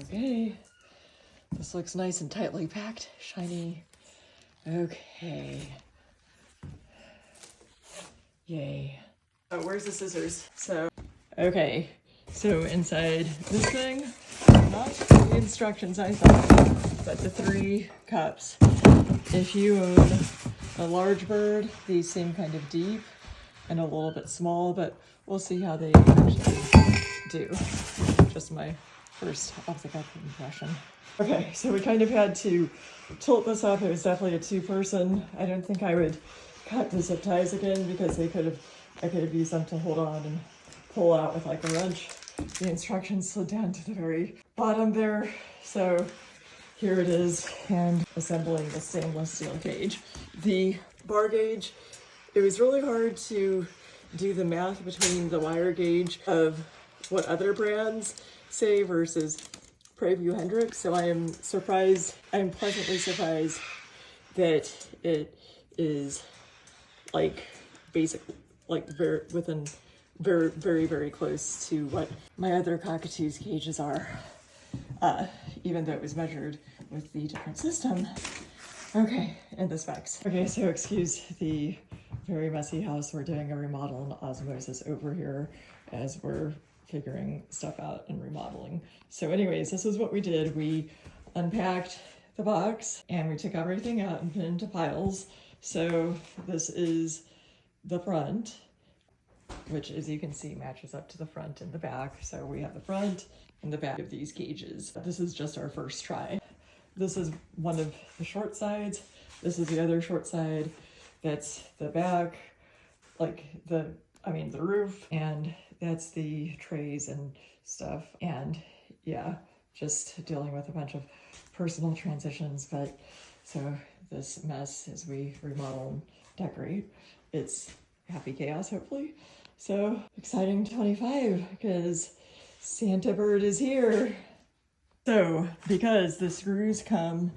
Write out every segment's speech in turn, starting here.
Okay, this looks nice and tightly packed, shiny. Okay. Yay. Oh, where's the scissors? Okay, so inside this thing, not the instructions I thought, but the 3 cups. If you own a large bird, these seem kind of deep and a little bit small, but we'll see how they actually do. Just my first off-the-cuff impression. Okay, so we kind of had to tilt this up. It was definitely a 2-person. I don't think I would cut the zip ties again because I could have used them to hold on and pull out with like a wrench. The instructions slid down to the very bottom there. So here it is, and assembling the stainless steel cage. The bar gauge, it was really hard to do the math between the wire gauge of what other brands say versus Prevue Hendrix. So I am pleasantly surprised that it is like basically like very close to what my other cockatoo's cages are, even though it was measured with the different system. Okay, and the specs. Okay, so excuse the very messy house. We're doing a remodel and osmosis over here as we're figuring stuff out and remodeling. So anyways, this is what we did. We unpacked the box and we took everything out and put it into piles. So this is the front, which as you can see matches up to the front and the back. So we have the front and the back of these cages. This is just our first try. This is one of the short sides. This is the other short side. That's the back, like the roof, and that's the trays and stuff. And yeah, just dealing with a bunch of personal transitions. But so this mess as we remodel and decorate, it's happy chaos, hopefully. So exciting 25 because Santa Bird is here. So because the screws come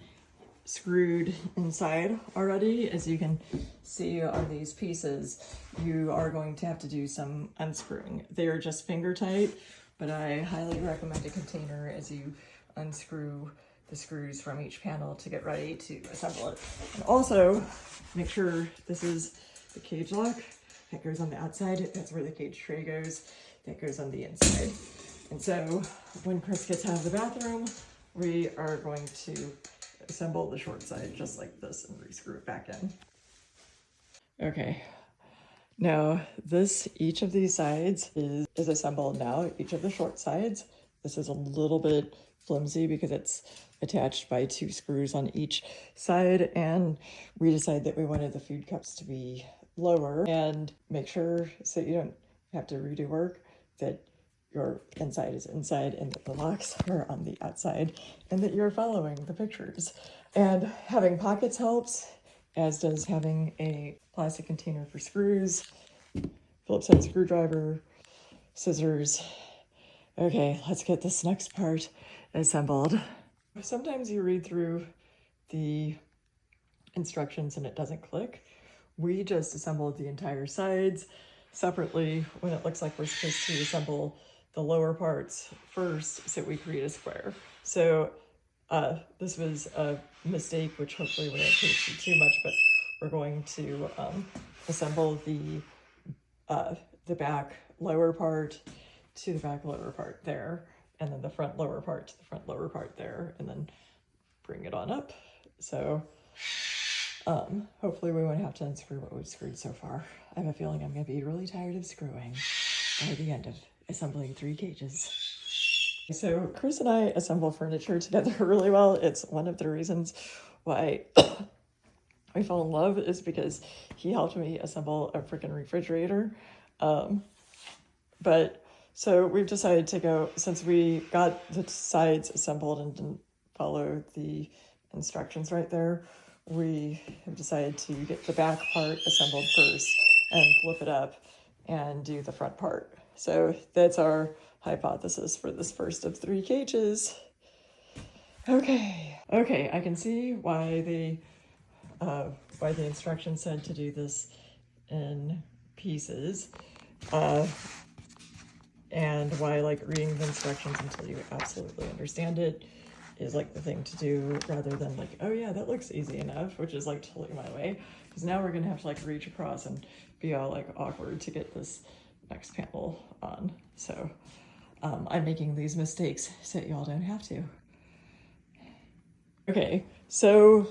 screwed inside already, as you can see on these pieces, you are going to have to do some unscrewing. They are just finger tight, but I highly recommend a container as you unscrew the screws from each panel to get ready to assemble it. And also make sure this is the cage lock that goes on the outside. That's where the cage tray goes. That goes on the inside. And so when Chris gets out of the bathroom, we are going to assemble the short side just like this and re-screw it back in. Okay, now each of these sides is assembled now, each of the short sides. This is a little bit flimsy because it's attached by 2 screws on each side, and we decided that we wanted the food cups to be lower and make sure so you don't have to redo work, that your inside is inside and that the locks are on the outside and that you're following the pictures. And having pockets helps, as does having a plastic container for screws, Phillips head screwdriver, scissors. Okay, let's get this next part assembled. Sometimes you read through the instructions and it doesn't click. We just assembled the entire sides separately when it looks like we're supposed to assemble the lower parts first so we create a square. So this was a mistake, which hopefully we won't take too much, but we're going to assemble the back lower part to the back lower part there, and then the front lower part to the front lower part there, and then bring it on up. So hopefully we won't have to unscrew what we've screwed so far. I have a feeling I'm going to be really tired of screwing by the end of assembling 3 cages. So Chris and I assemble furniture together really well. It's one of the reasons why I fell in love, is because he helped me assemble a freaking refrigerator. But so we've decided to go, since we got the sides assembled and didn't follow the instructions right there, we have decided to get the back part assembled first and flip it up and do the front part. So that's our hypothesis for this first of 3 cages. Okay, I can see why the instructions said to do this in pieces. and why like reading the instructions until you absolutely understand it is like the thing to do, rather than like, oh yeah, that looks easy enough, which is like totally my way. Because now we're gonna have to like reach across and be all like awkward to get this next panel on. So I'm making these mistakes so y'all don't have to. Okay, so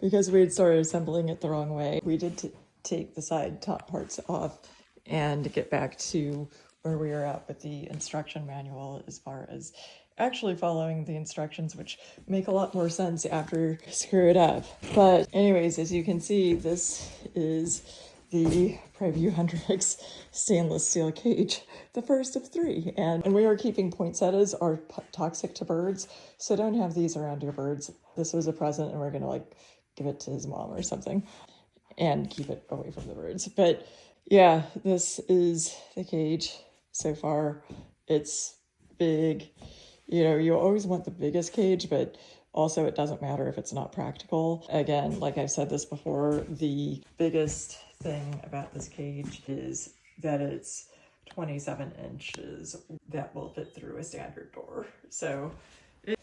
because we had started assembling it the wrong way, we did take the side top parts off and get back to where we were at with the instruction manual as far as actually following the instructions, which make a lot more sense after you screw it up. But anyways, as you can see, this is the Prevue 100X stainless steel cage, the first of 3. And we are keeping poinsettias are toxic to birds, so don't have these around your birds. This was a present and we're gonna like give it to his mom or something and keep it away from the birds. But yeah, this is the cage so far. It's big. You know, you always want the biggest cage, but also it doesn't matter if it's not practical. Again, like I've said this before, the biggest thing about this cage is that it's 27 inches that will fit through a standard door. So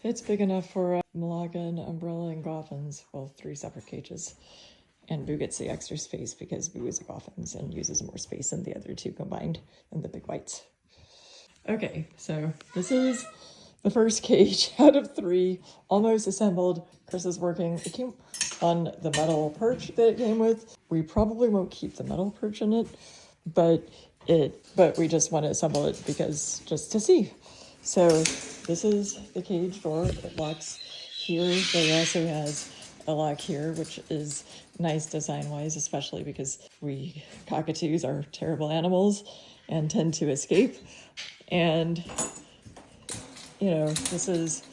it's big enough for a Malaga, umbrella, and goffins. Well, 3 separate cages. And Boo gets the extra space because Boo is a goffins and uses more space than the other 2 combined and the big whites. Okay, so this is the first cage out of 3, almost assembled. Chris is working. It came on the metal perch that it came with. We probably won't keep the metal perch in it, but we just want to assemble it because just to see. So this is the cage door. It locks here, but it also has a lock here, which is nice design-wise, especially because we cockatoos are terrible animals and tend to escape. And you know, this is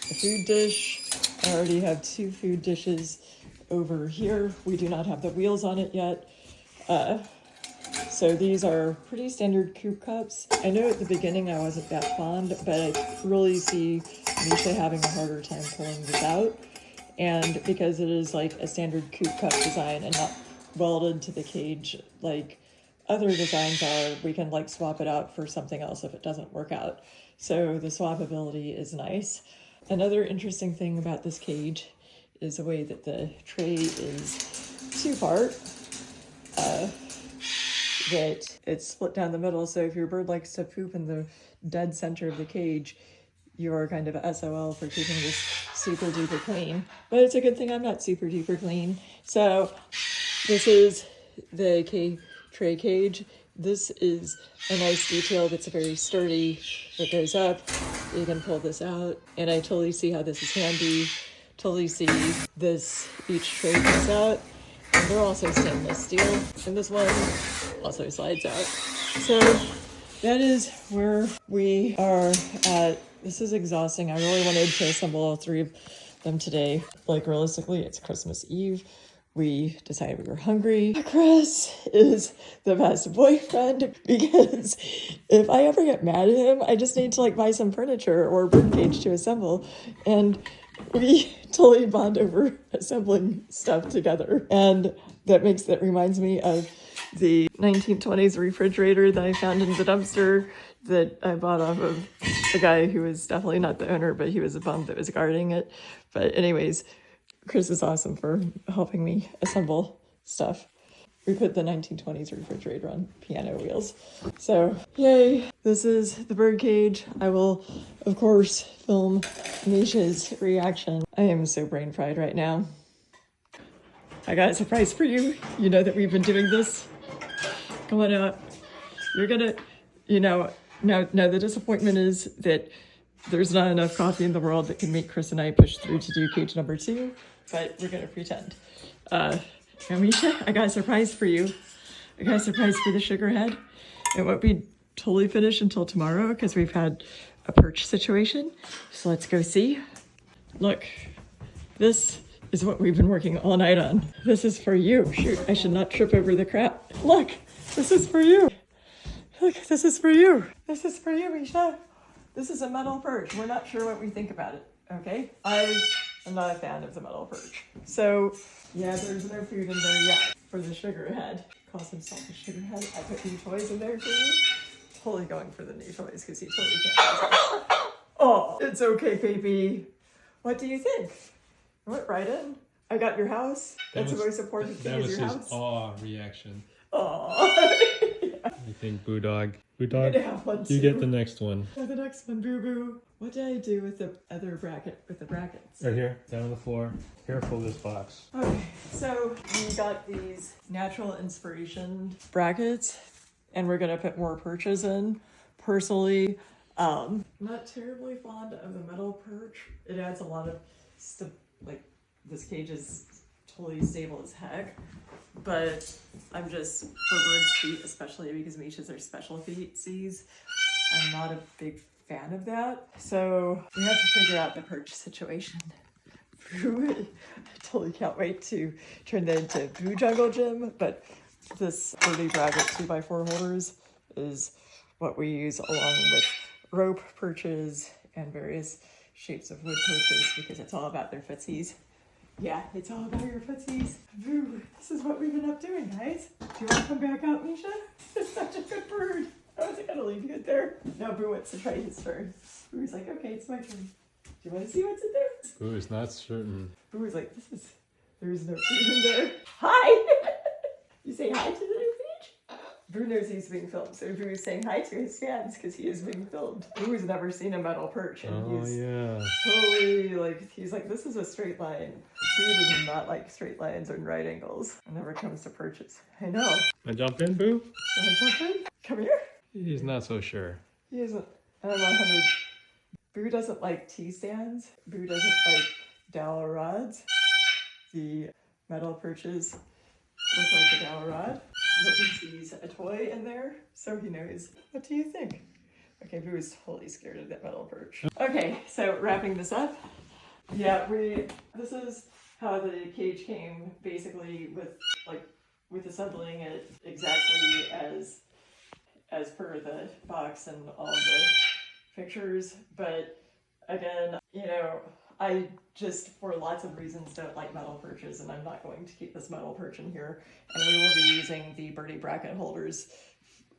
a food dish. I already have 2 food dishes over here. We do not have the wheels on it yet. So these are pretty standard coop cups. I know at the beginning I wasn't that fond, but I really see Misha having a harder time pulling this out. And because it is like a standard coop cup design and not welded to the cage like other designs are, we can like swap it out for something else if it doesn't work out. So the swappability is nice. Another interesting thing about this cage is the way that the tray is 2-part. That it's split down the middle, so if your bird likes to poop in the dead center of the cage, you are kind of SOL for keeping this super duper clean. But it's a good thing I'm not super duper clean. So this is the tray cage. This is a nice detail that's very sturdy. It goes up, you can pull this out, and I totally see how this is handy. Totally see this, each tray comes out, and they're also stainless steel, and this one also slides out. So that is where we are at. This is exhausting. I really wanted to assemble all 3 of them today. Like realistically, it's Christmas Eve. We decided we were hungry. Chris is the best boyfriend because if I ever get mad at him, I just need to like buy some furniture or a birdcage to assemble. And we totally bond over assembling stuff together. And that reminds me of the 1920s refrigerator that I found in the dumpster that I bought off of a guy who was definitely not the owner, but he was a bum that was guarding it. But anyways, Chris is awesome for helping me assemble stuff. We put the 1920s refrigerator on piano wheels. So, yay, this is the bird cage. I will, of course, film Misha's reaction. I am so brain fried right now. I got a surprise for you. You know that we've been doing this. Come on out. You're gonna, now the disappointment is that there's not enough coffee in the world that can make Chris and I push through to do cage number 2, but we're gonna pretend. Now, Misha, I got a surprise for you. I got a surprise for the sugar head. It won't be totally finished until tomorrow because we've had a perch situation. So let's go see. Look, this is what we've been working all night on. This is for you. Shoot, I should not trip over the crap. Look, this is for you. Look, this is for you. This is for you, Misha. This is a metal perch. We're not sure what we think about it, okay? I am not a fan of the metal perch. So, yeah, there's no food in there yet for the sugar head. Calls himself a sugar head. I put new toys in there for you. totally going for the new toys because he totally can't. Oh, it's okay, baby. What do you think? I went right in. I got your house. That's the most important thing is your house. That was his awe reaction. Aw. I think Boo Dog. Boo You Dog, can have one you too. get the next one. Oh, the next one, Boo Boo. What did I do with the other bracket, with the brackets? Right here, down on the floor. Careful this box. Okay, so we got these natural inspiration brackets and we're gonna put more perches in. Personally, not terribly fond of the metal perch. It adds a lot of like this cage is totally stable as heck. But I'm just, for birds' feet, especially because Misha's are special feetsies, I'm not a big fan of that. So we have to figure out the perch situation. I totally can't wait to turn that into Boo Jungle Gym, but this 30 bracket 2x4 holders is what we use along with rope perches and various shapes of wood perches because it's all about their footsies. Yeah, it's all about your footsies. Boo, this is what we've been up doing, guys. Do you want to come back out, Misha? It's such a good bird. I wasn't gonna leave you there. Now Boo wants to try his turn. Boo's like, okay, it's my turn. Do you want to see what's in there? Boo is not certain. Boo is like, there's no food in there. Hi! You say hi to the new page? Boo knows he's being filmed, so Boo is saying hi to his fans because he is being filmed. Boo has never seen a metal perch, and he's totally like, he's like, this is a straight line. Boo does not like straight lines and right angles. It never comes to perches. I know. I jump in, Boo? Wanna jump in? Come here. He's not so sure. He isn't. I don't know, 100. Boo doesn't like T-stands. Boo doesn't like dowel rods. The metal perches look like a dowel rod. But he sees a toy in there, so he knows. What do you think? Okay, Boo is totally scared of that metal perch. Okay, so wrapping this up. Yeah, this is how the cage came, basically with assembling it exactly as per the box and all the pictures. But again, I just, for lots of reasons, don't like metal perches, and I'm not going to keep this metal perch in here. And we will be using the birdie bracket holders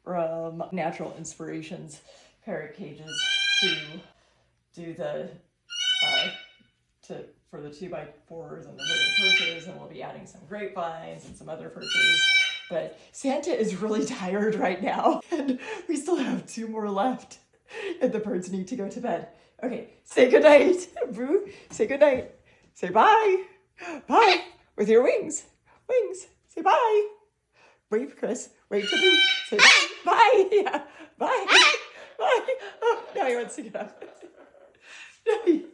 from Natural Inspirations parrot cages to do the for the 2x4s and the wooden perches, and we'll be adding some grapevines and some other perches. But Santa is really tired right now, and we still have 2 more left, and the birds need to go to bed. Okay, say goodnight, Boo. Say goodnight. Say bye. Bye. With your wings. Wings. Say bye. Wave, Chris. Wave to Boo. Say bye. Bye. Yeah. Bye. Bye. Oh, now he wants to get up. He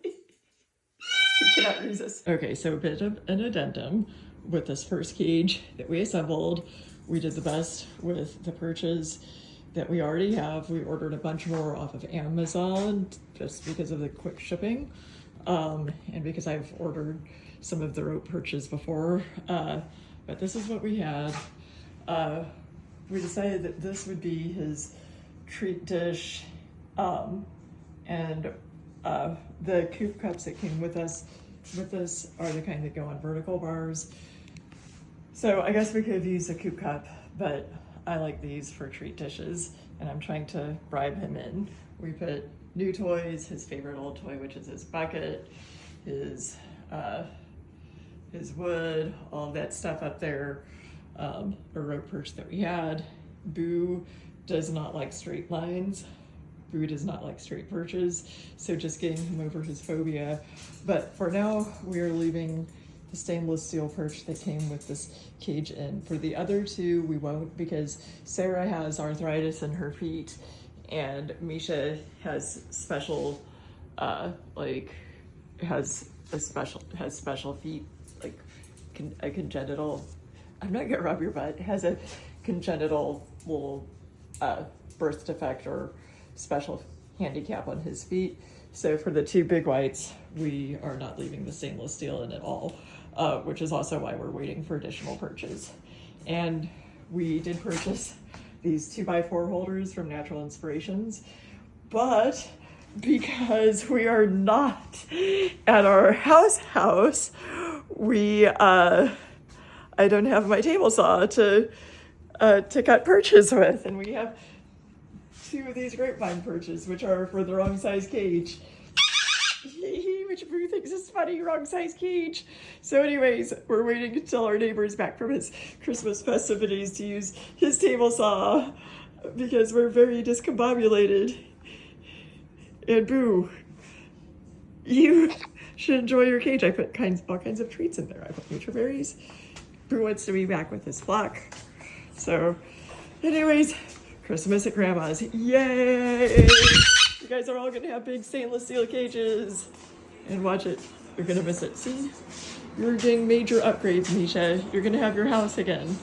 cannot resist. Okay, so a bit of an addendum with this first cage that we assembled. We did the best with the perches that we already have. We ordered a bunch more off of Amazon just because of the quick shipping, and because I've ordered some of the rope perches before, but this is what we had. We decided that this would be his treat dish, and the coop cups that came with this are the kind that go on vertical bars. So I guess we could have used a coop cup, but I like these for treat dishes, and I'm trying to bribe him in. We put new toys, his favorite old toy, which is his bucket, his wood, all of that stuff up there, a rope perch that we had. Boo does not like straight lines. Boo does not like straight perches, so just getting him over his phobia. But for now, we are leaving the stainless steel perch that came with this cage in. For the other 2, we won't, because Sarah has arthritis in her feet, and Misha has special, has special feet, like a congenital. I'm not gonna rub your butt. Has a congenital little birth defect or special handicap on his feet. So for the 2 big whites, we are not leaving the stainless steel in at all, which is also why we're waiting for additional perches. And we did purchase these 2x4 holders from Natural Inspirations, but because we are not at our house, I don't have my table saw to cut perches with, and we have two of these grapevine perches, which are for the wrong size cage. Which Boo thinks is funny, wrong size cage. So anyways, we're waiting until our neighbor's back from his Christmas festivities to use his table saw because we're very discombobulated. And Boo, you should enjoy your cage. I put all kinds of treats in there. I put nature berries. Boo wants to be back with his flock. So anyways, Christmas at Grammas. Yay! You guys are all gonna have big stainless steel cages. And watch it. You're gonna miss it. See? You're getting major upgrades, Misha. You're gonna have your house again.